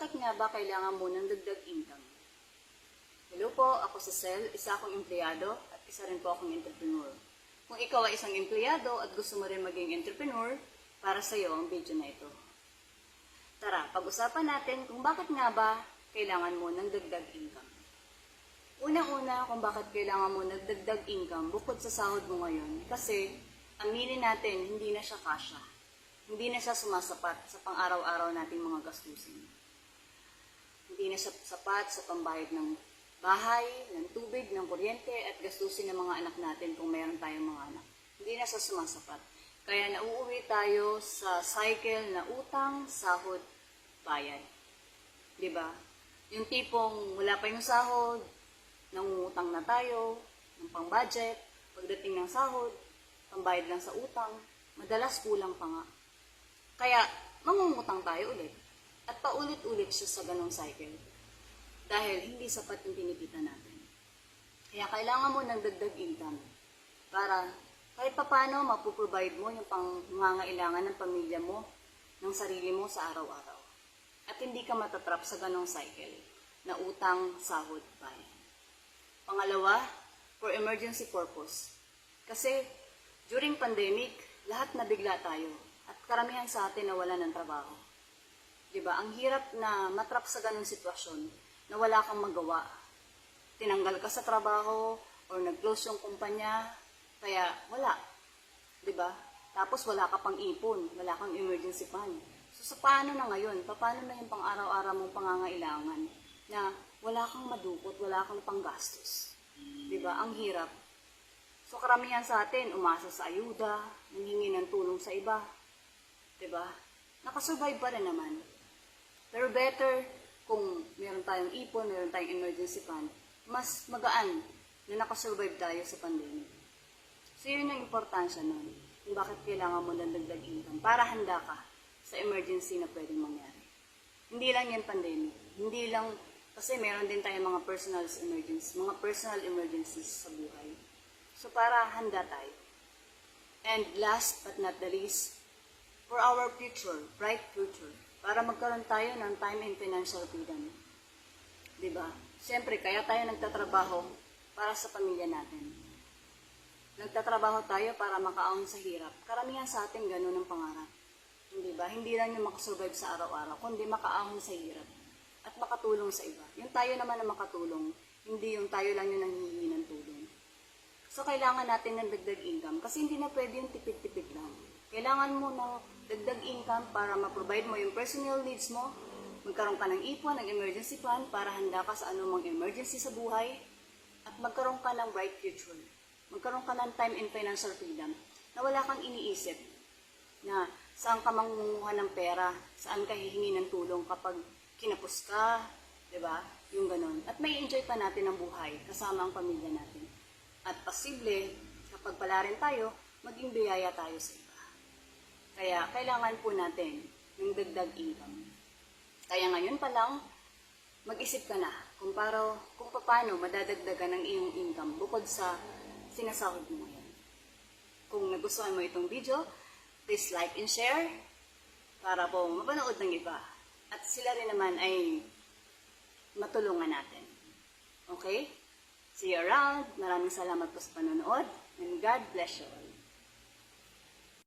Bakit nga ba kailangan mo ng dagdag income? Hello po, ako si Sel, isa akong empleyado at isa rin po akong entrepreneur. Kung ikaw ay isang empleyado at gusto mo rin maging entrepreneur, para sa iyo ang video na ito. Tara, pag-usapan natin kung bakit nga ba kailangan mo ng dagdag income. Unang-una kung bakit kailangan mo ng dagdag income bukod sa sahod mo ngayon, kasi aminin natin, hindi na siya kasya. Hindi na siya sumasapat sa pang-araw-araw nating mga gastusin. Hindi na siya sapat sa pambayad ng bahay, ng tubig, ng kuryente, at gastusin ng mga anak natin kung mayroon tayong mga anak. Hindi na siya sumasapat. Kaya nauuwi tayo sa cycle na utang, sahod, bayad. Diba? Yung tipong wala pa yung sahod, nangungutang na tayo, ng pang-budget, pagdating ng sahod, pambayad lang sa utang, madalas kulang pa nga. Kaya mangungutang tayo ulit. At paulit-ulit siya sa ganong cycle. Dahil hindi sapat yung kinikita natin. Kaya kailangan mo ng dagdag income para kahit papano mapuprovide mo yung pangangailangan ng pamilya mo, ng sarili mo sa araw-araw. At hindi ka matatrap sa ganong cycle na utang, sahod, bayad. Pangalawa, for emergency purpose. Kasi during pandemic, lahat nabigla tayo at karamihan sa atin nawala ng trabaho. Diba? Ang hirap na matrap sa ganong sitwasyon na wala kang magawa. Tinanggal ka sa trabaho or nag-close yung kumpanya, kaya wala. Diba? Tapos wala ka pang ipon, wala kang emergency fund. So sa paano na ngayon? Paano na yung pang-araw-araw mong pangangailangan na wala kang madukot, wala kang panggastos? Diba? Ang hirap. So karamihan sa atin, umasa sa ayuda, nanghingi ng tulong sa iba. Diba? Nakasurvive pa rin naman. Pero better kung meron tayong ipon, meron tayong emergency fund, mas magaan na nakasurvive tayo sa pandemic. So yun ang importansya nun, kung bakit kailangan mo ng dagdag income para handa ka sa emergency na pwedeng mangyari. Hindi lang yan pandemic, hindi lang, kasi meron din tayong mga personal emergencies sa buhay. So para handa tayo. And last but not the least, for our future, bright future, para magkaroon tayo ng time and financial freedom. Diba? Siyempre, kaya tayo nagtatrabaho para sa pamilya natin. Nagtatrabaho tayo para makaahon sa hirap. Karamihan sa atin ganun ang pangarap. Diba? Hindi lang yung makasurvive sa araw-araw, kundi makaahon sa hirap at makatulong sa iba. Yung tayo naman na makatulong, hindi yung tayo lang yung nanghihingi ng tulong. So, kailangan natin ng dagdag income kasi hindi na pwede yung tipid-tipid lang. Kailangan mo ng dagdag income para ma-provide mo yung personal needs mo, magkaroon ka ng ipon, ng emergency fund para handa ka sa anumang emergency sa buhay, at magkaroon ka ng bright future. Magkaroon ka ng time and financial freedom na wala kang iniisip na saan ka mangunguha ng pera, saan ka hihingi ng tulong kapag kinapos ka, diba? Yung ganon. At may enjoy pa natin ang buhay kasama ang pamilya natin. At posible, kapag pala rin tayo, maging biyaya tayo sa iba. Kaya kailangan po natin ng dagdag income. Kaya ngayon pa lang, mag-isip ka na kung paano madadagdagan ng iyong income bukod sa sinasahod mo ngayon. Kung nagustuhan mo itong video, please like and share para po mapanood ng iba. At sila rin naman ay matulungan natin. Okay? See you around. Maraming salamat po sa panonood and God bless you.